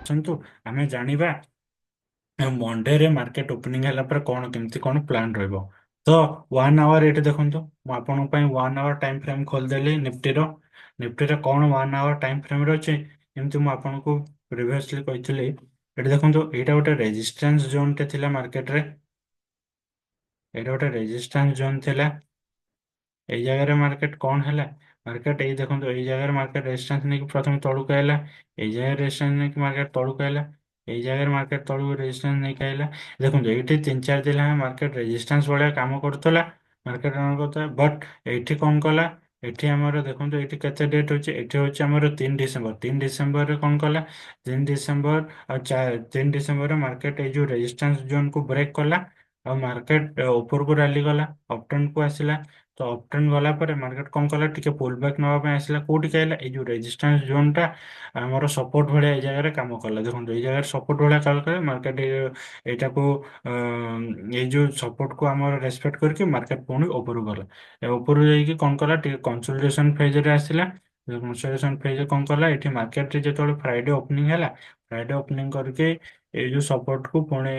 ଆସନ୍ତୁ ଆମେ ଜାଣିବା ମଣ୍ଡେରେ ମାର୍କେଟ ଓପନିଂ ହେଲା ପରେ କଣ କେମିତି କଣ ପ୍ଲାନ୍ ରହିବ। ତ 1 ଆୱାର ଏଇଠି ଦେଖନ୍ତୁ, ମୁଁ ଆପଣଙ୍କ ପାଇଁ 1 ଆୱାର ଟାଇମ୍ ଫ୍ରେମ୍ ଖୋଲିଦେଲି ନିଫ୍ଟିର। ନିଫ୍ଟିରେ କଣ 1 ଆୱାର ଟାଇମ୍ ଫ୍ରେମ୍ରେ ଅଛି, ଏମିତି ମୁଁ ଆପଣଙ୍କୁ ପ୍ରିଭିୟସଲି କହିଥିଲି। ଏଠି ଦେଖନ୍ତୁ, ଏଇଟା ଗୋଟେ ରେଜିଷ୍ଟାନ୍ସ ଜୋନ୍ଟେ ଥିଲା ମାର୍କେଟରେ। ଏଇଟା ଗୋଟେ ରେଜିଷ୍ଟାନ୍ସ ଜୋନ୍ ଥିଲା। ଏଇ ଜାଗାରେ ମାର୍କେଟ କଣ ହେଲା, ମାର୍କେଟ ଏଇ ଦେଖନ୍ତୁ, ଏଇ ଜାଗାରେ ମାର୍କେଟ ରେଜିଷ୍ଟାନ୍ସ ନେଇକି ପ୍ରଥମେ ତଳକୁ ଆଇଲା। ଏଇ ଜାଗାରେ ରେଜିଷ୍ଟାନ୍ସ ନେଇକି ମାର୍କେଟ ତଳକୁ ଆଇଲା। ଏଇ ଜାଗାରେ ମାର୍କେଟ ତଳକୁ ରେଜିଷ୍ଟାନ୍ସ ନେଇକି ଆଇଲା। ଦେଖନ୍ତୁ, ଏଇଠି 3 4 ଦିନ ହେଲା ମାର୍କେଟ ରେଜିଷ୍ଟାନ୍ସ ଭଳିଆ କାମ କରୁଥିଲା। ମାର୍କେଟ କାମ କରୁଥିଲା, ବଟ୍ ଏଇଠି କଣ କଲା, ଏଠି ଆମର ଦେଖନ୍ତୁ, ଏଇଠି କେତେ ଡେଟ୍ ଅଛି, ଏଠି ହଉଛି ଆମର 3 ଡିସେମ୍ବର। 3 ଡିସେମ୍ବରରେ କଣ କଲା, 3 ଡିସେମ୍ବର ଆଉ 3 ଡିସେମ୍ବରରେ ମାର୍କେଟ ଏଇ ଯୋଉ ରେଜିଷ୍ଟାନ୍ସ ଜୋନକୁ ବ୍ରେକ୍ କଲା। ଆଉ ମାର୍କେଟ ଉପରକୁ ରାଲି ଗଲା, ଅପଟ୍ରେଣ୍ଡକୁ ଆସିଲା। ତ ଅପଟ୍ରେଣ୍ଡ ଗଲା ପରେ ମାର୍କେଟ କଣ କଲା, ଟିକେ ପୁଲ୍ ବ୍ୟାକ୍ ନେବା ପାଇଁ ଆସିଲା। କୋଉଠିକି ଆଇଲା, ଏଇ ଯୋଉ ରେଜିଷ୍ଟାନ୍ସ ଜୋନଟା ଆମର ସପୋର୍ଟ ଭଳିଆ ଏଇ ଜାଗାରେ କାମ କଲା। ଦେଖନ୍ତୁ, ଏଇ ଜାଗାରେ ସପୋର୍ଟ ଭଳିଆ କାମ କଲା। ମାର୍କେଟ ଏଇଟାକୁ ଏଇ ଯୋଉ ସପୋର୍ଟକୁ ଆମର ରେସପେକ୍ଟ କରିକି ମାର୍କେଟ ପୁଣି ଉପରକୁ ଗଲା। ଉପରକୁ ଯାଇକି କଣ କଲା, ଟିକେ କନସୋଲିଡେସନ ଫେଜରେ ଆସିଲା। କନସୋଲିଡେସନ ଫେଜ କଣ କଲା, ଏଠି ମାର୍କେଟରେ ଯେତେବେଳେ ଫ୍ରାଇଡେ ଓପନିଂ ହେଲା, ଫ୍ରାଇଡେ ଓପନିଂ କରିକି ଏଇ ଯୋଉ ସପୋର୍ଟକୁ ପୁଣି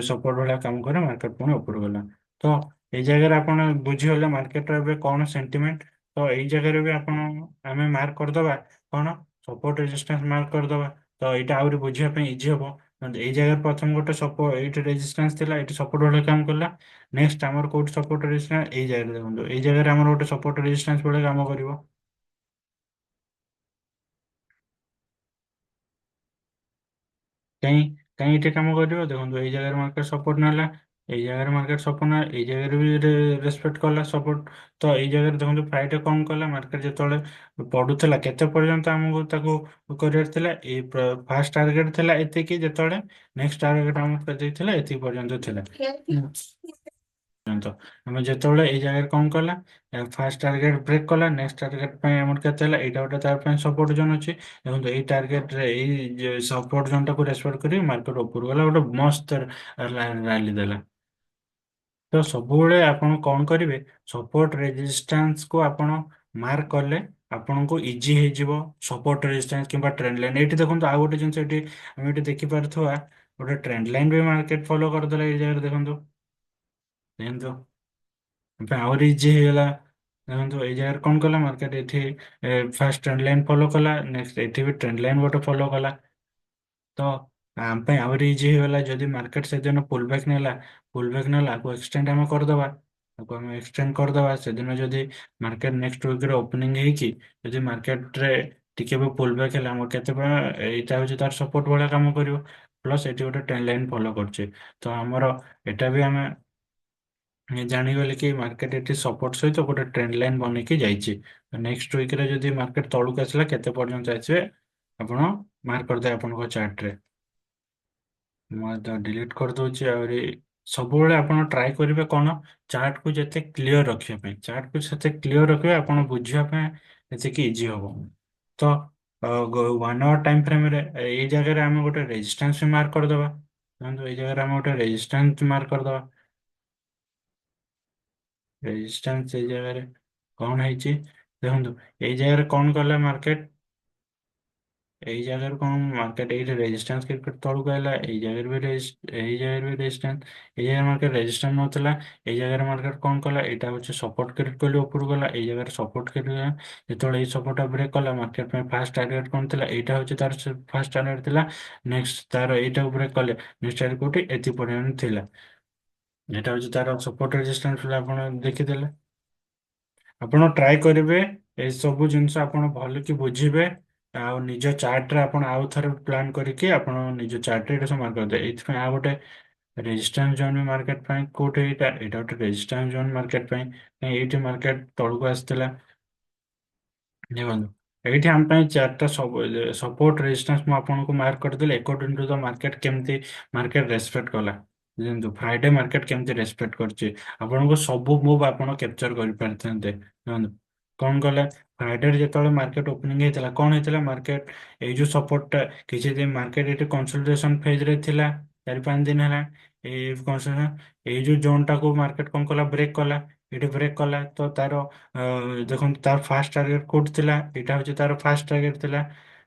ସପୋର୍ଟ ଭଳିଆ କାମ করে ମାର୍କେଟ ପୁଣି ଉପରକୁ ଗଲା। ତ ଏଇ ଜାଗାରେ ଆପଣ ବୁଝିଗଲେ ମାର୍କେଟର ଏବେ କଣ ସେଣ୍ଟିମେଣ୍ଟ। ତ ଏଇ ଜାଗାରେ ବି ଆପଣ ଆମେ ମାର୍କ କରିଦବା କଣ, ସପୋର୍ଟ ରେଜିଷ୍ଟାନ୍ସ ମାର୍କ କରିଦବା। ତ ଏଇଟା ଆହୁରି ବୁଝିବା ପାଇଁ ଇଜି ହବ। ଏଇ ଜାଗାରେ ପ୍ରଥମ ଗୋଟେ ସପୋର୍ଟ, ଏଇଠି ରେଜିଷ୍ଟାନ୍ସ ଥିଲା, ଏଇଠି ସପୋର୍ଟ ଭଳିଆ କାମ କଲା। ନେକ୍ସଟ ଆମର କୋଉଠି ସପୋର୍ଟ ରେଜିଷ୍ଟାନ୍ସ, ଏଇ ଜାଗାରେ ଦେଖନ୍ତୁ, ଏଇ ଜାଗାରେ ଆମର ଗୋଟେ ସପୋର୍ଟ ରେଜିଷ୍ଟାନ୍ସ ଭଳିଆ କାମ କରିବ। କାହିଁ କାହିଁ ଏଠି କାମ କରିବ, ଦେଖନ୍ତୁ, ଏଇ ଜାଗାରେ ମାର୍କେଟ ସପୋର୍ଟ ନେଲା। ଏଇ ଜାଗାରେ ମାର୍କେଟ ସପୋର୍ଟ ନେଲା, ଏଇ ଜାଗାରେ ବି ରେସପେକ୍ଟ କଲା ସପୋର୍ଟ। ତ ଏଇ ଜାଗାରେ ଦେଖନ୍ତୁ, ଫ୍ରାଇଡେ କଣ କଲା, ମାର୍କେଟ ଯେତେବେଳେ ପଡୁଥିଲା, କେତେ ପର୍ଯ୍ୟନ୍ତ ଆମକୁ ତାକୁ କରିବାର ଥିଲା, ଏଇ ଫାର୍ଷ୍ଟ ଟାର୍ଗେଟ ଥିଲା ଏତିକି, ଯେତେବେଳେ ନେକ୍ସଟ ଟାର୍ଗେଟ ଆମର କେତିକି ଥିଲା, ଏତିକି ପର୍ଯ୍ୟନ୍ତ ଥିଲା। ପର୍ଯ୍ୟନ୍ତ ଆମେ ଯେତେବେଳେ ଏଇ ଜାଗାରେ କଣ କଲା, ଫାର୍ଷ୍ଟ ଟାର୍ଗେଟ ବ୍ରେକ୍ କଲା, ନେକ୍ସଟ ଟାର୍ଗେଟ ପାଇଁ ଆମର କେତେ ହେଲା, ଏଇଟା ଗୋଟେ ତାର ପାଇଁ ସପୋର୍ଟ ଜୋନ୍ ଅଛି। ଦେଖନ୍ତୁ, ଏଇ ଟାର୍ଗେଟରେ ଏଇ ସପୋର୍ଟ ଜୋନଟାକୁ ରେସପେକ୍ଟ କରି ମାର୍କେଟ ଉପରକୁ ଗଲା, ଗୋଟେ ମସ୍ତ ରାଲି ଦେଲା। ତ ସବୁବେଳେ ଆପଣ କଣ କରିବେ, ସପୋର୍ଟ ରେଜିଷ୍ଟାନ୍ସକୁ ଆପଣ ମାର୍କ କଲେ ଆପଣଙ୍କୁ ଇଜି ହେଇଯିବ। ସପୋର୍ଟ ରେଜିଷ୍ଟାନ୍ସ କିମ୍ବା ଟ୍ରେଣ୍ଡ ଲାଇନ୍, ଏଇଠି ଦେଖନ୍ତୁ, ଆଉ ଗୋଟେ ଜିନିଷ ଏଠି ଆମେ ଏଠି ଦେଖିପାରୁଥିବା, ଗୋଟେ ଟ୍ରେଣ୍ଡ ଲାଇନ୍ ବି ମାର୍କେଟ ଫଲୋ କରିଦେଲା ଏଇ ଜାଗାରେ ଦେଖନ୍ତୁ। ଦେଖନ୍ତୁ, ଏବେ ଆହୁରି ଇଜି ହେଇଗଲା। ଦେଖନ୍ତୁ, ଏଇ ଜାଗାରେ କଣ କଲା, ମାର୍କେଟ ଏଠି ଫାର୍ଷ୍ଟ ଟ୍ରେଣ୍ଡ ଲାଇନ୍ ଫଲୋ କଲା, ନେକ୍ସଟ ଏଠି ବି ଟ୍ରେଣ୍ଡ ଲାଇନ୍ ଗୋଟେ ଫଲୋ କଲା। ତ ଆମ ପାଇଁ ଆହୁରି ଇଜି ହେଇଗଲା। ଯଦି ମାର୍କେଟ ସେଦିନ ପୁଲ୍ ବ୍ୟାକ୍ ନେଲା ଆକୁ ଏକ୍ସଟେଣ୍ଡ ଆମେ କରିଦେବା। ତାକୁ ଆମେ ଏକ୍ସଟେଣ୍ଡ କରିଦେବା। ସେଦିନ ଯଦି ମାର୍କେଟ ନେକ୍ସଟ ୱିକରେ ଓପନିଂ ହେଇକି ଯଦି ମାର୍କେଟରେ ଟିକେ ବି ପୁଲ୍ ବ୍ୟାକ୍ ହେଲା, ଆମର କେତେ ଏଇଟା ହଉଛି ତାର ସପୋର୍ଟ ଭଳିଆ କାମ କରିବ। ପ୍ଲସ୍ ଏଠି ଗୋଟେ ଟ୍ରେଣ୍ଡ ଲାଇନ୍ ଫଲୋ କରୁଛି। ତ ଆମର ଏଟା ବି ଆମେ ଜାଣିଗଲେ କି ମାର୍କେଟ ଏଠି ସପୋର୍ଟ ସହିତ ଗୋଟେ ଟ୍ରେଣ୍ଡ ଲାଇନ୍ ବନେଇକି ଯାଇଛି। ନେକ୍ସଟ ୱିକରେ ଯଦି ମାର୍କେଟ ତଳକୁ ଆସିଲା, କେତେ ପର୍ଯ୍ୟନ୍ତ ଆସିବେ ଆପଣ ମାର୍କ କରିଦେବେ ଆପଣଙ୍କ ଚାର୍ଟରେ। ମୁଁ ତ ଡିଲିଟ୍ କରିଦଉଛି। ଆହୁରି ସବୁବେଳେ ଆପଣ ଟ୍ରାଏ କରିବେ କଣ, ଚାର୍ଟକୁ ଯେତେ କ୍ଲିଅର ରଖିବା ପାଇଁ, ଚାର୍ଟକୁ ସେତେ କ୍ଲିଅର ରଖିବେ, ଆପଣ ବୁଝିବା ପାଇଁ ସେତିକି ଇଜି ହବ। ତ 1 ଆୱାର ଟାଇମ୍ ଫ୍ରେମ୍ରେ ଏଇ ଜାଗାରେ ଆମେ ଗୋଟେ ରେଜିଷ୍ଟାନ୍ସ ବି ମାର୍କ କରିଦେବା। ଦେଖନ୍ତୁ, ଏଇ ଜାଗାରେ ଆମେ ଗୋଟେ ରେଜିଷ୍ଟାନ୍ସ ମାର୍କ କରିଦେବା। ରେଜିଷ୍ଟାନ୍ସ ଏଇ ଜାଗାରେ କଣ ହେଇଛି, ଦେଖନ୍ତୁ, ଏଇ ଜାଗାରେ କଣ କଲା ମାର୍କେଟ, ଏଇ ଜାଗାରେ କଣ ମାର୍କେଟ ଏଇଠି ରେଜିଷ୍ଟାନ୍ସ କ୍ରିକେଟ ତଳକୁ ଆସିଲା। ଏଇ ଜାଗାରେ ବି ଏଇ ଜାଗାରେ ବି ରେଜିଷ୍ଟାନ୍ସ, ଏଇ ଜାଗାରେ ମାର୍କେଟ ରେଜିଷ୍ଟାନ୍ସ ନଥିଲା। ଏଇ ଜାଗାରେ ମାର୍କେଟ କଣ କଲା, ଏଇଟା ହଉଛି ସପୋର୍ଟ କ୍ରିଏଟ କଲି, ଉପରକୁ ଗଲା। ଏଇ ଜାଗାରେ ସପୋର୍ଟ କ୍ରିଏଟ, ଯେତେବେଳେ ଏଇ ସପୋର୍ଟ ବ୍ରେକ୍ କଲା, ମାର୍କେଟ ପାଇଁ ଫାର୍ଷ୍ଟ ଟାର୍ଗେଟ କଣ ଥିଲା, ଏଇଟା ହଉଛି ତାର ଫାର୍ଷ୍ଟ ଟାର୍ଗେଟ ଥିଲା। ନେକ୍ସଟ ତାର ଏଇଟାକୁ ବ୍ରେକ୍ କଲେ, ନେକ୍ସଟ ଟାର୍ଗେଟ କୋଉଠି, ଏତି ପର୍ଯ୍ୟନ୍ତ ଥିଲା। ଏଇଟା ହଉଛି ତାର ସପୋର୍ଟ ରେଜିଷ୍ଟାନ୍ସ ଥିଲା, ଆପଣ ଦେଖିଦେଲେ। ଆପଣ ଟ୍ରାଏ କରିବେ ଏସବୁ ଜିନିଷ ଆପଣ ଭଲ କି ବୁଝିବେ। ଆଉ ନିଜ ଚାର୍ଟରେ ଆପଣ ଆଉ ଥରେ ପ୍ଲାନ୍ କରିକି ଆପଣ ନିଜ ଚାର୍ଟରେ ଏଇଟା ସବୁ ମାର୍କ କରିଦେବେ। ଏଇଥିପାଇଁ ଆଉ ଗୋଟେ ରେଜିଷ୍ଟାନ୍ସ ଜୋନ୍ ମାର୍କେଟ ପାଇଁ କୋଉଠି, ଏଇଟା ଏଇଟା ଗୋଟେ ରେଜିଷ୍ଟାନ୍ସ ଜୋନ୍ ମାର୍କେଟ ପାଇଁ। ଏଇଠି ମାର୍କେଟ ତଳକୁ ଆସିଥିଲା। ଦେଖନ୍ତୁ, ଏଇଠି ଆମ ପାଇଁ ଚାର୍ଟଟା ସବୁ ସପୋର୍ଟ ରେଜିଷ୍ଟାନ୍ସ ମୁଁ ଆପଣଙ୍କୁ ମାର୍କ କରିଦେଲି ଆକର୍ଡିଂ ଟୁ ଦ ମାର୍କେଟ, କେମିତି ମାର୍କେଟ ରେସପେକ୍ଟ କଲା। ଯେହେତୁ ଫ୍ରାଇଡେ ମାର୍କେଟ କେମିତି ରେସପେକ୍ଟ କରିଛି, ଆପଣଙ୍କୁ ସବୁ ମୁଭ୍ ଆପଣ କ୍ୟାପଚର କରିପାରିଥାନ୍ତେ। ଦେଖନ୍ତୁ, କଣ କଲେ, ଫ୍ରାଇଡେରେ ଯେତେବେଳେ ମାର୍କେଟ ଓପନିଂ ହେଇଥିଲା, କଣ ହେଇଥିଲା, ମାର୍କେଟ ଏଇ ଯୋଉ ସପୋର୍ଟଟା କିଛି ଦିନ ମାର୍କେଟ ଏଠି କନସୋଲିଡେସନ ଫେଜରେ ଥିଲା। 4 5 ଦିନ ହେଲା ଏଇ କନସୋଲିଡେସନ, ଏଇ ଯୋଉ ଜୋନଟାକୁ ମାର୍କେଟ କଣ କଲା, ବ୍ରେକ୍ କଲା। ଏଠି ବ୍ରେକ୍ କଲା, ତ ତାର ଦେଖନ୍ତୁ, ତାର ଫାର୍ଷ୍ଟ ଟାର୍ଗେଟ କୋଉଠି ଥିଲା, ଏଇଟା ହଉଛି ତାର ଫାର୍ଷ୍ଟ ଟାର୍ଗେଟ ଥିଲା।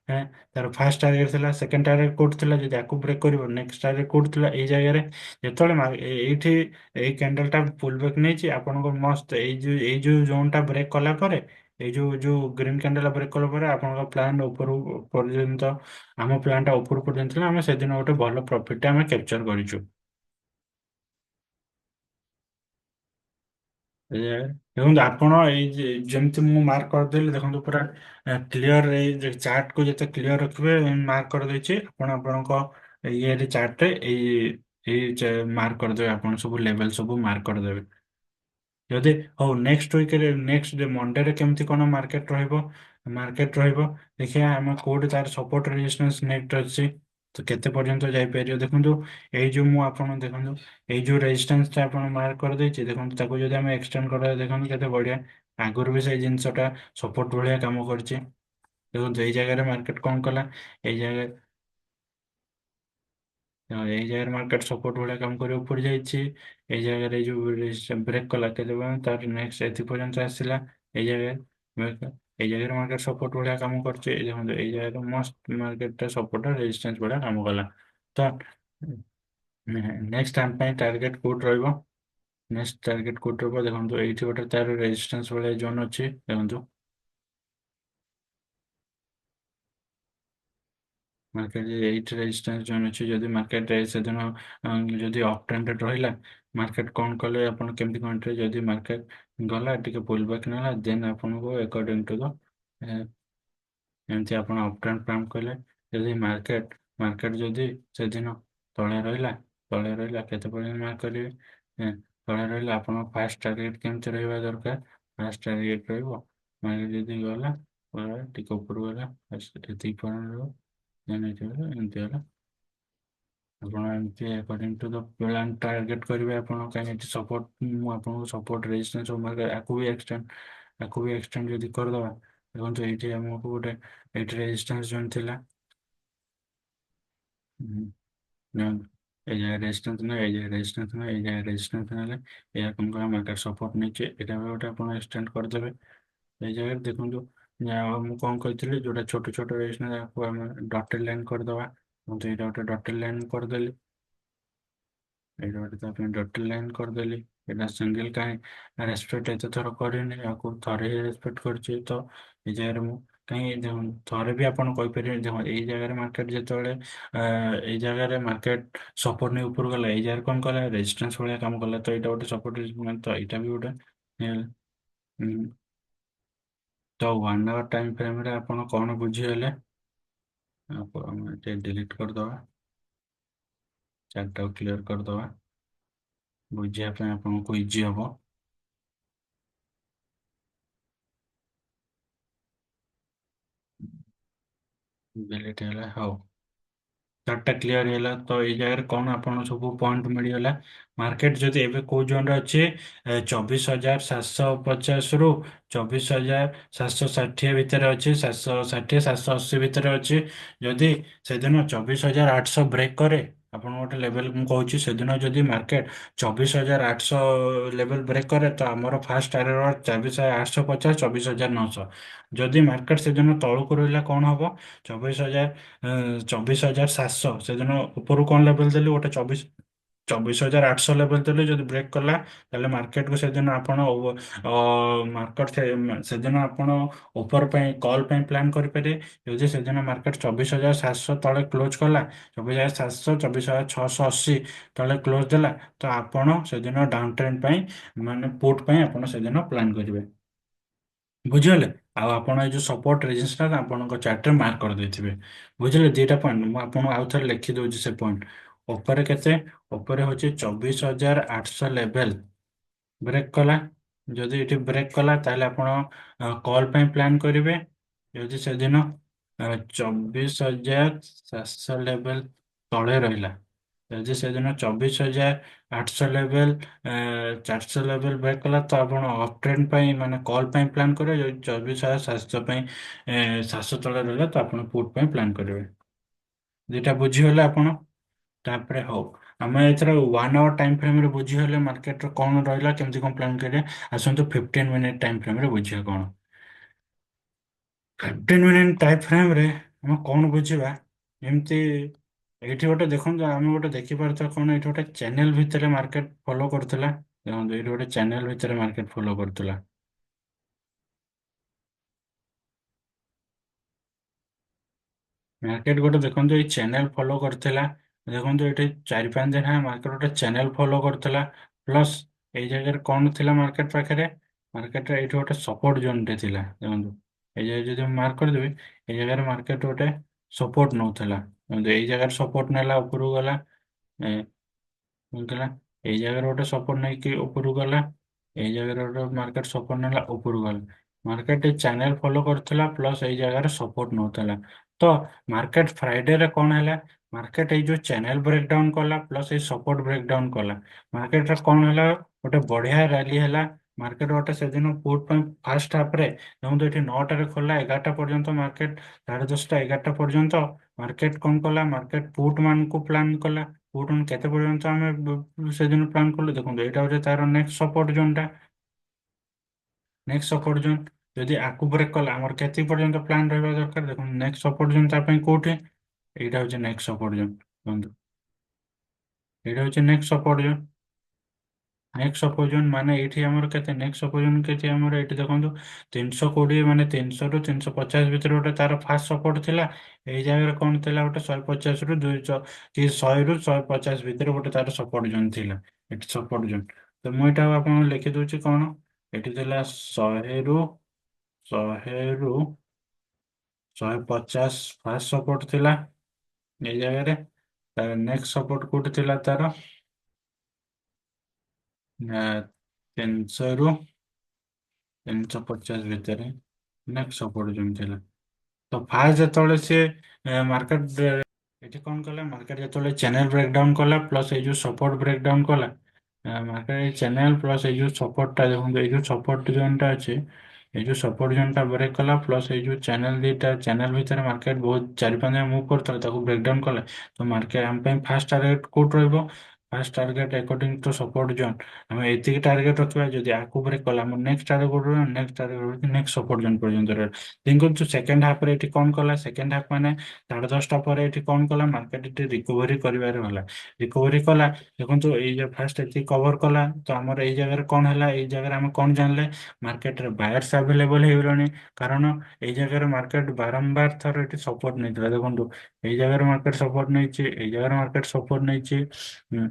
ହେଁ, ତାର ଫାର୍ଷ୍ଟ ଟାର୍ଗେଟ ଥିଲା, ସେକେଣ୍ଡ ଟାର୍ଗେଟ କୋଉଠି ଥିଲା, ଯଦି ଆକୁ ବ୍ରେକ୍ କରିବ ନେକ୍ସଟ ଟାର୍ଗେଟ କୋଉଠି ଥିଲା ଏଇ ଜାଗାରେ। ଯେତେବେଳେ ଏଇଠି ଏଇ କ୍ୟାଣ୍ଡେଲ ଟା ପୁଲ ବ୍ୟାକ୍ ନେଇଛି, ଆପଣଙ୍କ ମସ୍ତ ଏଇ ଯୋଉ ଜୋନ୍ ଟା ବ୍ରେକ୍ କଲା ପରେ, ଏଇ ଯୋଉ ଯୋଉ ଗ୍ରୀନ କ୍ୟାଣ୍ଡେଲ ବ୍ରେକ୍ କଲା ପରେ ଆପଣଙ୍କ ପ୍ଲାନ୍ ଉପରୁ ପର୍ଯ୍ୟନ୍ତ, ଆମ ପ୍ଲାନ୍ ଟା ଉପରୁ ପର୍ଯ୍ୟନ୍ତ ଥିଲା, ଆମେ ସେଦିନ ଗୋଟେ ଭଲ ପ୍ରଫିଟ ଟା ଆମେ କ୍ୟାପଚର କରିଛୁ। ଦେଖନ୍ତୁ ଆପଣ ଯେମିତି ମୁଁ ମାର୍କ କରିଦେଲି, ଦେଖନ୍ତୁ ପୁରା କ୍ଲିୟର, ଏଇ ଚାର୍ଟ କୁ ଯେତେ କ୍ଲିୟର ରଖିବେ ମାର୍କ କରିଦେଇଛି। ଆପଣ ଆପଣଙ୍କ ଇଏରେ ଚାର୍ଟରେ ଏଇ ମାର୍କ କରିଦେବେ, ଆପଣ ସବୁ ଲେଭେଲ ସବୁ ମାର୍କ କରିଦେବେ। ଯଦି ହଉ ନେକ୍ସଟ ୱିକରେ, ନେକ୍ସଟ ମଣ୍ଡେରେ କେମିତି କଣ ମାର୍କେଟ ରହିବ ଦେଖିବା ଆମେ କୋଉଠି ତାର ସପୋର୍ଟ ରେଜିଷ୍ଟନ୍ସ ନେକ୍ସଟ ଅଛି, ତ କେତେ ପର୍ଯ୍ୟନ୍ତ ଯାଇପାରିବ ଦେଖନ୍ତୁ। ଏଇ ଯୋଉ ମୁଁ ଆପଣ ଦେଖନ୍ତୁ, ଏଇ ଯୋଉ ରେଜିଷ୍ଟନ୍ସ ଟା ଆପଣ ମାର୍କ କରିଦେଇଛି ଦେଖନ୍ତୁ, ତାକୁ ଯଦି ଆମେ ଏକ୍ସଟେଣ୍ଡ କରିବା ଦେଖନ୍ତୁ କେତେ ବଢିଆ। ଆଗରୁ ବି ସେଇ ଜିନିଷଟା ସପୋର୍ଟ ଭଳିଆ କାମ କରିଛି। ଦେଖନ୍ତୁ ଏଇ ଜାଗାରେ ମାର୍କେଟ କଣ କଲା, ଏଇ ଜାଗାରେ ଏଇ ଜାଗାରେ ମାର୍କେଟ ସପୋର୍ଟ ଭଳିଆ କାମ କରି ଉପରି ଯାଇଛି। ଏଇ ଜାଗାରେ ଏଇ ଯୋଉ ବ୍ରେକ୍ କଲା କେତେବେଳେ, ତାର ନେକ୍ସଟ ଏଥି ପର୍ଯ୍ୟନ୍ତ ଆସିଲା। ଏଇ ଜାଗାରେ ଏଇ ଜାଗାରେ ମାର୍କେଟ ସପୋର୍ଟ ଭଳିଆ କାମ କରୁଛି। ଏଇ ଦେଖନ୍ତୁ ଏଇ ଜାଗାରେ ମସ୍ତ ମାର୍କେଟ ସପୋର୍ଟ ରେଜିଷ୍ଟନ୍ସ ଭଳିଆ କାମ କଲା। ତ ନେକ୍ସଟ ଆମ ପାଇଁ ଟାର୍ଗେଟ କୋଉଠି ରହିବ, ନେକ୍ସଟ ଟାର୍ଗେଟ କୋଉଠି ରହିବ ଦେଖନ୍ତୁ, ଏଇଠି ଗୋଟେ ତାର ରେଜିଷ୍ଟନ୍ସ ଭଳିଆ ଜୋନ୍ ଅଛି ଦେଖନ୍ତୁ। ମାର୍କେଟ ଏଇଠି ରେଜିଷ୍ଟନ୍ସ ଜୋନ୍ ଅଛି, ଯଦି ମାର୍କେଟ ସେଦିନ ଯଦି ଅପ୍ ଟ୍ରେଣ୍ଡରେ ରହିଲା, ମାର୍କେଟ କଣ କଲେ ଆପଣ କେମିତି କଣ ଯଦି ମାର୍କେଟ ଗଲା ଟିକେ ପୁଲ ବ୍ୟାକ୍ ନେଲା, ଦେନ୍ ଆପଣଙ୍କୁ ଆକର୍ଡିଂ ଟୁ ଦ ଏମିତି ଆପଣ ଅପ୍ ଟ୍ରେଣ୍ଡ ପ୍ଲାନ୍ କଲେ। ଯଦି ମାର୍କେଟ ଯଦି ସେଦିନ ତଳେ ରହିଲା, କେତେ ପର୍ଯ୍ୟନ୍ତ ମାର୍କ କରିବେ, ତଳେ ରହିଲା ଆପଣଙ୍କ ଫାଷ୍ଟ ଟାର୍ଗେଟ କେମିତି ରହିବା ଦରକାର, ଫାଷ୍ଟ ଟାର୍ଗେଟ ରହିବ ମାର୍କେଟ ଯଦି ଗଲା, ଟିକେ ଉପରକୁ ଗଲା, ଏତିକି ପର୍ଯ୍ୟନ୍ତ ରହିବ, ଏମିତି ହେଲା। ଆପଣ ଏମିତି according to the plan target କରିବେ ଆପଣ, କାହିଁକି ଏଠି ସପୋର୍ଟ, ମୁଁ ଆପଣଙ୍କୁ ସପୋର୍ଟ ରେଜିଷ୍ଟନ୍ସ ଆକୁ ବି ଏକ୍ସଟେଣ୍ଡ ଯଦି କରିଦେବା ଦେଖନ୍ତୁ, ଏଇଠି ଆମକୁ ଗୋଟେ ଏଇଠି ରେଜିଷ୍ଟନ୍ସ ଜୋନ୍ ଥିଲା। ହୁଁ, ଦେଖନ୍ତୁ, ଏଇ ଜାଗାରେ ରେଜିଷ୍ଟନ୍ସ ନେଲେ, ଏଇ ଜାଗାରେ ରେଜିଷ୍ଟନ୍ସ ନେଲେ, ଏଇ ଜାଗାରେ ରେଜିଷ୍ଟନ୍ସ ନେଲେ, ଏଇଆ କଣ କଲା ମାର୍କେଟ ସପୋର୍ଟ ନେଇଛି, ଏଇଟା ବି ଗୋଟେ ଆପଣ ଏକ୍ସଟେଣ୍ଡ କରିଦେବେ। ଏଇ ଜାଗାରେ ଦେଖନ୍ତୁ, ମୁଁ କଣ କହିଥିଲି, ଯୋଉଟା ଛୋଟ ଛୋଟ ରେଜିଷ୍ଟନ୍ସ ତାକୁ ଆମେ ଡଟେଡ୍ ଲାଇନ୍ କରିଦେବା। ମୁଁ ତ ଏଇଟା ଗୋଟେ ଡଟେଡ୍ ଲାଇନ୍ କରିଦେଲି, ଏଇଟା ଗୋଟେ ତା ପାଇଁ ଡଟେଡ୍ ଲାଇନ୍ କରିଦେଲି। ଏଇଟା ସିଙ୍ଗଲ କାହିଁ ରେସପେକ୍ଟ ଏତେ ଥର କରିନି, ଆକୁ ଥରେ ହିଁ ରେସପେକ୍ଟ କରିଛି। ତ ଏଇ ଜାଗାରେ ମୁଁ କାହିଁ ଦେଖନ୍ତୁ, ଥରେ ବି ଆପଣ କହିପାରିବେ ଦେଖନ୍ତୁ, ଏଇ ଜାଗାରେ ମାର୍କେଟ ଯେତେବେଳେ ଏଇ ଜାଗାରେ ମାର୍କେଟ ସପୋର୍ଟ ନେଇ ଉପରକୁ ଗଲା, ଏଇ ଜାଗାରେ କଣ କଲା ରେଜିଷ୍ଟନ୍ସ ଭଳିଆ କାମ କଲା, ତ ଏଇଟା ଗୋଟେ ସପୋର୍ଟ, ତ ଏଇଟା ବି ଗୋଟେ ହେଲା। ହୁଁ, ତ ୱାନ୍ ଆୱାର ଟାଇମ୍ ଫ୍ରେମ୍ରେ ଆପଣ କଣ ବୁଝିଗଲେ, ଆମେ ଟିକେ ଡିଲିଟ୍ କରିଦେବା, ଚାର୍ଟଟାକୁ କ୍ଲିୟର କରିଦେବା, ବୁଝିବା ପାଇଁ ଆପଣଙ୍କୁ ଇଜି ହବ। ଡିଲିଟ୍ ହେଲା, ହଉ। ଚାର୍ଟଟା କ୍ଲିୟର ହେଲା, ତ ଏଇ ଜାଗାରେ କଣ ଆପଣ ସବୁ ପଏଣ୍ଟ ମିଳିଗଲା। ମାର୍କେଟ ଯଦି ଏବେ କୋଉ ଜୋନରେ ଅଛି, 24,750ରୁ 24,760 ଭିତରେ ଅଛି, 760 780 ଭିତରେ ଅଛି। ଯଦି ସେଦିନ 24,800 ବ୍ରେକ୍ କରେ, ଆପଣ ଗୋଟେ ଲେଭେଲ ମୁଁ କହୁଛି, ସେଦିନ ଯଦି ମାର୍କେଟ 24,800 ଲେଭେଲ ବ୍ରେକ୍ କରେ, ତ ଆମର ଫାଷ୍ଟ ଟାର୍ଗେଟ 24,850, 24,900। ଯଦି ମାର୍କେଟ ସେଦିନ ତଳକୁ ରହିଲା କଣ ହବ, 24,700 ସେଦିନ ଉପରୁ କଣ ଲେଭେଲ ଦେଲି, ଗୋଟେ 24,800 ଲେଭେଲ ଦେଲି, ଯଦି ବ୍ରେକ୍ କଲା ତାହେଲେ ମାର୍କେଟକୁ ସେଦିନ ଆପଣ ମାର୍କେଟ ସେଦିନ ଆପଣ ଉପର ପାଇଁ କଲ୍ ପାଇଁ ପ୍ଲାନ୍ କରିପାରିବେ। ଯଦି ସେଦିନ ମାର୍କେଟ 24,700 ତଳେ କ୍ଲୋଜ କଲା, 24,700 24,680 ତଳେ କ୍ଲୋଜ ଦେଲା, ତ ଆପଣ ସେଦିନ ଡାଉନ୍ ଟ୍ରେଣ୍ଡ ପାଇଁ ମାନେ ପୁଟ୍ ପାଇଁ ଆପଣ ସେଦିନ ପ୍ଲାନ୍ କରିବେ। ବୁଝିଗଲେ? ଆଉ ଆପଣ ଏଇ ଯୋଉ ସପୋର୍ଟ ରେଜିଷ୍ଟର ଆପଣଙ୍କ ଚାର୍ଟରେ ମାର୍କ କରିଦେଇଥିବେ। ବୁଝିଲେ ଦିଟା ପଏଣ୍ଟ, ମୁଁ ଆପଣଙ୍କୁ ଆଉ ଥରେ ଲେଖି ଦଉଛି ସେ ପଏଣ୍ଟ। ଉପରେ କେତେ, ଉପରେ ହଉଛି 24,800 ଲେଭେଲ ବ୍ରେକ୍ କଲା, ଯଦି ଏଠି ବ୍ରେକ୍ କଲା ତାହେଲେ ଆପଣ କଲ୍ ପାଇଁ ପ୍ଲାନ୍ କରିବେ। ଯଦି ସେଦିନ 24,700 ଲେଭେଲ ତଳେ ରହିଲା, ଯଦି ସେଦିନ 24,800 ଲେଭେଲ 400 ଲେଭେଲ ବ୍ରେକ୍ କଲା, ତ ଆପଣ ଅପ୍ ଟ୍ରେଣ୍ଡ ପାଇଁ ମାନେ କଲ୍ ପାଇଁ ପ୍ଲାନ୍ କରିବେ। ଯଦି 24,700 ପାଇଁ 700 ତଳେ ରହିଲା, ତ ଆପଣ ପୁଟ୍ ପାଇଁ ପ୍ଲାନ୍ କରିବେ। ଦିଟା ବୁଝିଗଲେ ଆପଣ? ତାପରେ ହଉ, ଆମେ ଏଥର ୱାନ୍ ଆୱାର ଟାଇମ୍ ଫ୍ରେମ୍ରେ ବୁଝିଗଲେ ମାର୍କେଟର କଣ ରହିଲା, କେମିତି କଣ ପ୍ଲାନ୍ କରିବା। ଆସନ୍ତୁ 15 ମିନିଟ୍ ଟାଇମ୍ ଫ୍ରେମ୍ରେ ବୁଝିବା କଣ। 15 ମିନିଟ୍ ଟାଇମ୍ ଫ୍ରେମ୍ରେ ଆମେ କଣ ବୁଝିବା ଏମିତି ଏଇଠି ଗୋଟେ ଦେଖନ୍ତୁ ଆମେ ଗୋଟେ ଦେଖିପାରୁଥିବା କଣ ଏଇଠି ଗୋଟେ ଚ୍ୟାନେଲ ଭିତରେ ମାର୍କେଟ ଫଲୋ କରୁଥିଲା। ଦେଖନ୍ତୁ ଏଇଠି ଗୋଟେ ଚ୍ୟାନେଲ ଭିତରେ ମାର୍କେଟ ଫଲୋ କରୁଥିଲା। ମାର୍କେଟ ଗୋଟେ ଦେଖନ୍ତୁ ଏଇ ଚ୍ୟାନେଲ ଫଲୋ କରିଥିଲା। ଦେଖନ୍ତୁ ଏଠି 4-5 ଦିନ ମାର୍କେଟ ଗୋଟେ ଚ୍ୟାନେଲ ଫଲୋ କରୁଥିଲା। ପ୍ଲସ୍ ଏଇ ଜାଗାରେ କଣ ଥିଲା ମାର୍କେଟ ପାଖରେ? ମାର୍କେଟରେ ଏଇଠି ଗୋଟେ ସପୋର୍ଟ ଜୋନଟେ ଥିଲା। ଦେଖନ୍ତୁ ଏଇ ଜାଗାରେ ଯଦି ମୁଁ ମାର୍କ କରିଦେବି ଏଇ ଜାଗାରେ ମାର୍କେଟ ଗୋଟେ ସପୋର୍ଟ ନଉଥିଲା। ଦେଖନ୍ତୁ ଏଇ ଜାଗାରେ ସପୋର୍ଟ ନେଲା ଉପରକୁ ଗଲା। ବୁଝିଲା ଏଇ ଜାଗାରେ ଗୋଟେ ସପୋର୍ଟ ନେଇକି ଉପରକୁ ଗଲା। ଏଇ ଜାଗାରେ ଗୋଟେ ମାର୍କେଟ ସପୋର୍ଟ ନେଲା ଉପରକୁ ଗଲା। ମାର୍କେଟ ଚ୍ୟାନେଲ ଫଲୋ କରୁଥିଲା ପ୍ଲସ୍ ଏଇ ଜାଗାରେ ସପୋର୍ଟ ନଉଥିଲା। ତ ମାର୍କେଟ ଫ୍ରାଇଡେରେ କଣ ହେଲା? ମାର୍କେଟ ଏଇ ଯୋଉ ଚ୍ୟାନେଲ ବ୍ରେକ୍ ଡାଉନ କଲା ପ୍ଲସ୍ ଏଇ ସପୋର୍ଟ ବ୍ରେକ୍ ଡାଉନ କଲା। ମାର୍କେଟରେ କଣ ହେଲା? ଗୋଟେ ବଢିଆ ରାଲି ହେଲା। ମାର୍କେଟ ଗୋଟେ ସେଦିନ ପୁଟ୍ ପାଇଁ ଫାର୍ଷ୍ଟ ହାଫରେ ଦେଖନ୍ତୁ ଏଠି 9ଟାରେ ଖୋଲା 11ଟା ପର୍ଯ୍ୟନ୍ତ ମାର୍କେଟ 10:30 11ଟା ପର୍ଯ୍ୟନ୍ତ ମାର୍କେଟ କଣ କଲା? ମାର୍କେଟ ପୁଟ୍ ମାନଙ୍କୁ ପ୍ଲାନ୍ କଲା। ପୁଟ୍ କେତେ ପର୍ଯ୍ୟନ୍ତ ଆମେ ସେଦିନ ପ୍ଲାନ୍ କଲୁ ଦେଖନ୍ତୁ ଏଇଟା ହଉଛି ତାର ନେକ୍ସଟ ସପୋର୍ଟ ଜୋନଟା। ନେକ୍ସଟ ସପୋର୍ଟ ଜୋନ୍ ଯଦି ଆକୁ ବ୍ରେକ୍ କଲା ଆମର କେତିକି ପର୍ଯ୍ୟନ୍ତ ପ୍ଲାନ୍ ରହିବା ଦରକାର ଦେଖନ୍ତୁ ନେକ୍ସଟ ସପୋର୍ଟ ଜୋନ୍ ତା ପାଇଁ କୋଉଠି? ଏଇଟା ହଉଛି ନେକ୍ସଟ ସପୋର୍ଟ ଜୋନ୍। ଦେଖନ୍ତୁ ଏଇଟା ହଉଛି next support zone. Next support zone ମାନେ ଏଇଠି ଆମର କେତେ ନେକ୍ସଟ ସପୋର୍ଟ ଜୋନ୍ କେତେ ଆମର ଏଇଠି ଦେଖନ୍ତୁ 320 ମାନେ 300 ରୁ 350 ଭିତରେ ଗୋଟେ ତାର ଫାର୍ଷ୍ଟ ସପୋର୍ଟ ଥିଲା। ଏଇ ଜାଗାରେ କଣ ଥିଲା ଗୋଟେ 150 ରୁ 200 କି 100 ରୁ 150 ଭିତରେ ଗୋଟେ ତାର ସପୋର୍ଟ ଜୋନ୍ ଥିଲା। ଏଠି ସପୋର୍ଟ ଜୋନ୍ ତ ମୁଁ ଏଇଟା ଆପଣଙ୍କୁ ଲେଖି ଦଉଛି କଣ ଏଠି ଥିଲା 100 ରୁ 150 ଫାର୍ଷ୍ଟ ସପୋର୍ଟ ଥିଲା ଏଇ ଜାଗାରେ। ତାର ନେକ୍ସଟ ସପୋର୍ଟ କୋଉଠି ଥିଲା ତାର 300 ରୁ 350 ଭିତରେ ନେକ୍ସଟ ସପୋର୍ଟ ଜୋନ୍ ଥିଲା। ତ ଫାର୍ଷ୍ଟ ଯେତେବେଳେ ସିଏ ମାର୍କେଟ ଏଠି କଣ କଲା ମାର୍କେଟ ଯେତେବେଳେ ଚ୍ୟାନେଲ ବ୍ରେକଡାଉନ କଲା ପ୍ଲସ୍ ଏଇ ଯୋଉ ସପୋର୍ଟ ବ୍ରେକଡାଉନ କଲା ମାର୍କେଟ ଏଇ ଚ୍ୟାନେଲ ପ୍ଲସ୍ ଏଇ ଯୋଉ ସପୋର୍ଟଟା ଦେଖନ୍ତୁ ଏଇ ଯୋଉ ସପୋର୍ଟ ଜୋନଟା ଅଛି ଏଇ ଯୋଉ ସପୋର୍ଟ ଜୋନଟା ବ୍ରେକ୍ କଲା ପ୍ଲସ୍ ଏଇ ଯୋଉ ଚ୍ୟାନେଲ ଦିଟା ଚ୍ୟାନେଲ ଭିତରେ ମାର୍କେଟ ବହୁତ 4-5 ଦିନ ମୁଭ୍ କରୁଥିଲା ତାକୁ ବ୍ରେକଡାଉନ କଲା। ତ ମାର୍କେଟ ଆମ ପାଇଁ ଫାର୍ଷ୍ଟ ଟାର୍ଗେଟ କୋଉଠି ରହିବ? First target according to support zone ଆମେ ଏତିକି ଟାର୍ଗେଟ ରଖିବା ଯଦି ଆକୁ ବ୍ରେକ୍ କଲା ଆମର ନେକ୍ସଟ ଟାର୍ଗେଟ କୋଉଠି ରହିବ? ନେକ୍ସଟ ଟାର୍ଗେଟ ହଉଛି ନେକ୍ସଟ ସପୋର୍ଟ ଜୋନ୍ ପର୍ଯ୍ୟନ୍ତ ରହିବ। ଦେଖନ୍ତୁ ସେକେଣ୍ଡ ହାଫରେ ଏଠି କଣ କଲା? ସେକେଣ୍ଡ ହାଫ ମାନେ 10:30 ପରେ ଏଠି କଣ କଲା? ମାର୍କେଟ ଏଠି ରିକଭରି କରିବାରେ ଗଲା। ରିକଭରି କଲା ଦେଖନ୍ତୁ ଏଇ ଯୋଉ ଫାର୍ଷ୍ଟ ଏତିକି କଭର କଲା ତ ଆମର ଏଇ ଜାଗାରେ କଣ ହେଲା? ଏଇ ଜାଗାରେ ଆମେ କଣ ଜାଣିଲେ? ମାର୍କେଟରେ ବାୟର୍ସ ଆଭେଲେବଲ ହେଇଗଲେଣି। କାରଣ ଏଇ ଜାଗାରେ ମାର୍କେଟ ବାରମ୍ବାର ଥର ଏଠି ସପୋର୍ଟ ନେଇଥିଲା ଦେଖନ୍ତୁ ଏଇ ଜାଗାରେ ମାର୍କେଟ ସପୋର୍ଟ ନେଇଛି ଏଇ ଜାଗାରେ ମାର୍କେଟ ସପୋର୍ଟ ନେଇଛି। ହୁଁ,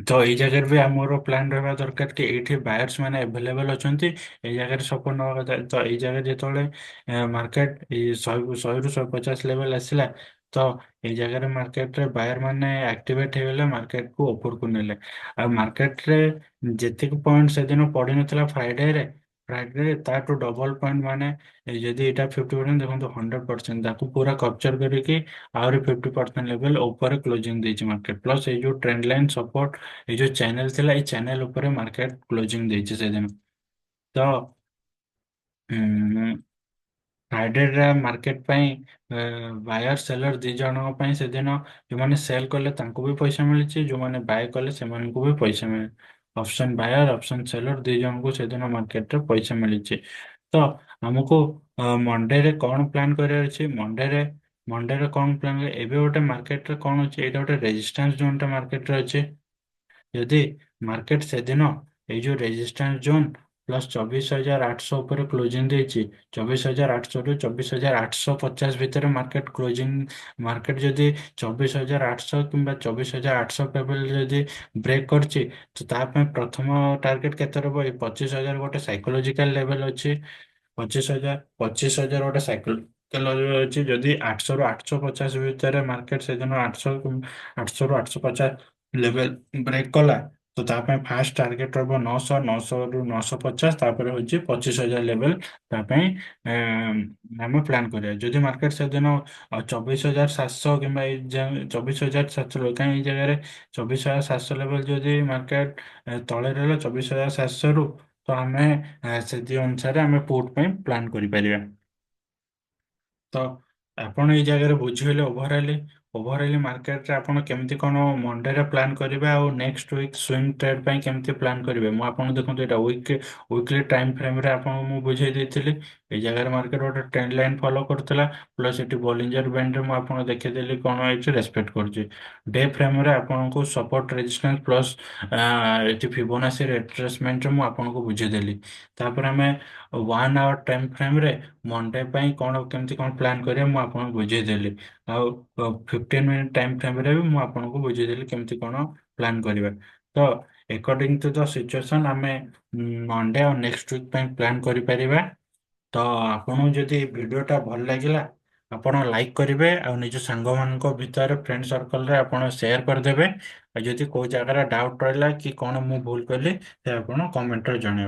ତ ଏଇ ଜାଗାରେ ବି ଆମର ପ୍ଲାନ୍ ରହିବା ଦରକାର କି ଏଇଠି ବାୟର୍ସ ମାନେ ଆଭେଲେବଲ ଅଛନ୍ତି। ଏଇ ଜାଗାରେ ସପୋର୍ଟ ନେବା କଥା ତ ଏଇ ଜାଗାରେ ଯେତେବେଳେ ମାର୍କେଟ ଏଇ 100 ରୁ 150 ଲେଭେଲ ଆସିଲା ତ ଏଇ ଜାଗାରେ ମାର୍କେଟରେ ବାୟର ମାନେ ଆକ୍ଟିଭେଟ ହେଇଗଲେ ମାର୍କେଟକୁ ଉପରକୁ ନେଲେ। ଆଉ ମାର୍କେଟରେ ଯେତିକି ପଏଣ୍ଟ ସେଦିନ ପଡିନଥିଲା ଫ୍ରାଇଡେରେ ତାଠୁ ଡବଲ ପଏଣ୍ଟ ମାନେ ଯଦି ଏଇଟା 50% ଦେଖନ୍ତୁ 100% ତାକୁ ପୁରା କପଚର କରିକି ଆହୁରି 50% ଲେଭେଲ ଉପରେ କ୍ଲୋଜିଂ ଦେଇଛି ମାର୍କେଟ ପ୍ଲସ୍ ଏଇ ଯୋଉ ଟ୍ରେଣ୍ଡ ଲାଇନ ସପୋର୍ଟ ଏଇ ଯୋଉ ଚ୍ୟାନେଲ ଥିଲା ଏଇ ଚ୍ୟାନେଲ ଉପରେ ମାର୍କେଟ କ୍ଲୋଜିଂ ଦେଇଛି ସେଦିନ। ତ ଫ୍ରାଇଡେରେ ମାର୍କେଟ ପାଇଁ ବାୟର ସେଲର ଦି ଜଣଙ୍କ ପାଇଁ ସେଦିନ ଯୋଉମାନେ ସେଲ୍ କଲେ ତାଙ୍କୁ ବି ପଇସା ମିଳିଛି ଯୋଉମାନେ ବାୟ କଲେ ସେମାନଙ୍କୁ ବି ପଇସା ମିଳେ। ଅପସନ ବାୟର ଅପସନ ସେଲର ଦି ଜଣଙ୍କୁ ସେଦିନ ମାର୍କେଟରେ ପଇସା ମିଳିଛି। ତ ଆମକୁ ମଣ୍ଡେରେ କଣ ପ୍ଲାନ୍ କରିବାର ଅଛି? ମଣ୍ଡେରେ କଣ ପ୍ଲାନ୍ ଏବେ ଗୋଟେ ମାର୍କେଟରେ କଣ ଅଛି ଏଇଟା ଗୋଟେ ରେଜିଷ୍ଟାନ୍ସ ଜୋନଟା ମାର୍କେଟରେ ଅଛି। ଯଦି ମାର୍କେଟ ସେଦିନ ଏଇ ଯୋଉ ରେଜିଷ୍ଟାନ୍ସ ଜୋନ୍ ପ୍ଲସ୍ 24,800 ଉପରେ କ୍ଲୋଜିଂ ଦେଇଛି 24,800 ରୁ 24,850 ଭିତରେ ମାର୍କେଟ କ୍ଲୋଜିଂ ମାର୍କେଟ ଯଦି 24,800 କିମ୍ବା 24,800 ଲେଭେଲ ଯଦି ବ୍ରେକ୍ କରିଛି ତ ତା ପାଇଁ ପ୍ରଥମ ଟାର୍ଗେଟ କେତେ ରହିବ? ଏଇ 25,000 ଗୋଟେ ସାଇକୋଲୋଜିକାଲ ଲେଭେଲ ଅଛି। 25,000 ଗୋଟେ ସାଇକେଲ ଅଛି ଯଦି 800 ରୁ 850 ଭିତରେ ମାର୍କେଟ ସେଦିନ 800 ରୁ 850 ଲେଭେଲ ବ୍ରେକ୍ କଲା ତ ତା ପାଇଁ ଫାର୍ଷ୍ଟ ଟାର୍ଗେଟ ରହିବ 900 ରୁ 950 ତାପରେ ହଉଛି 25,000 ଲେଭେଲ ତା ପାଇଁ ଆମେ ପ୍ଲାନ୍ କରିବା। ଯଦି ମାର୍କେଟ ସେଦିନ 24,700 କିମ୍ବା 24,700 କାହିଁ ଏଇ ଜାଗାରେ 24,700 ଲେଭେଲ ଯଦି ମାର୍କେଟ ତଳେ ରହିଲା 24,700 ରୁ ତ ଆମେ ସେଥି ଅନୁସାରେ ଆମେ ପୋର୍ଟ ପାଇଁ ପ୍ଲାନ୍ କରିପାରିବା। ତ ଆପଣ ଏଇ ଜାଗାରେ ବୁଝିଗଲେ ଓଭରଅଲି ମାର୍କେଟରେ ଆପଣ କେମିତି କଣ ମଣ୍ଡେରେ ପ୍ଲାନ୍ କରିବେ ଆଉ ନେକ୍ସଟ ୱିକ୍ ସୁଇଙ୍ଗ ଟ୍ରେଡ୍ ପାଇଁ କେମିତି ପ୍ଲାନ୍ କରିବେ ମୁଁ ଆପଣ ଦେଖନ୍ତୁ ଏଇଟା ୱିକଲି ଟାଇମ୍ ଫ୍ରେମ୍ରେ ଆପଣଙ୍କୁ ମୁଁ ବୁଝେଇ ଦେଇଥିଲି। ଏଇ ଜାଗାରେ ମାର୍କେଟ ଗୋଟେ ଟ୍ରେଣ୍ଡ ଲାଇନ୍ ଫଲୋ କରୁଥିଲା, ପ୍ଲସ୍ ଏଠି ବୋଲିଞ୍ଜର ବ୍ୟାଣ୍ଡରେ ମୁଁ ଆପଣଙ୍କୁ ଦେଖେଇଦେଲି କ'ଣ ହେଇଛି ରେସ୍ପେକ୍ଟ କରୁଛି। ଡେ ଫ୍ରେମ୍ରେ ଆପଣଙ୍କୁ ସପୋର୍ଟ ରେଜିଷ୍ଟାନ୍ସ ପ୍ଲସ୍ ଏଠି ଫିବୋନାସି ରିଟ୍ରେସମେଣ୍ଟରେ ମୁଁ ଆପଣଙ୍କୁ ବୁଝେଇଦେଲି। ତାପରେ ଆମେ 1 ଆୱାର ଟାଇମ୍ ଫ୍ରେମ୍ରେ ମଣ୍ଡେ ପାଇଁ କ'ଣ କେମିତି କ'ଣ ପ୍ଲାନ୍ କରିବା ମୁଁ ଆପଣଙ୍କୁ ବୁଝେଇଦେଲି। ଆଉ 15 ମିନିଟ୍ ଟାଇମ୍ ଫ୍ରେମ୍ରେ ବି ମୁଁ ଆପଣଙ୍କୁ ବୁଝେଇଦେଲି କେମିତି କ'ଣ ପ୍ଲାନ୍ କରିବା। ତ ଏକର୍ଡିଂ ଟୁ ଦ ସିଚୁଏସନ୍ ଆମେ ମଣ୍ଡେ ଆଉ ନେକ୍ସଟ ୱିକ୍ ପାଇଁ ପ୍ଲାନ୍ କରିପାରିବା। ତ ଆପଣଙ୍କୁ ଯଦି ଭିଡ଼ିଓଟା ଭଲ ଲାଗିଲା, ଆପଣ ଲାଇକ୍ କରିବେ ଆଉ ନିଜ ସାଙ୍ଗମାନଙ୍କ ଭିତରେ ଫ୍ରେଣ୍ଡ ସର୍କଲରେ ଆପଣ ସେୟାର କରିଦେବେ। ଆଉ ଯଦି କୋଉ ଜାଗାରେ ଡାଉଟ୍ ରହିଲା କି କ'ଣ ମୁଁ ଭୁଲ କଲି, ସେ ଆପଣ କମେଣ୍ଟରେ ଜଣାଇବେ।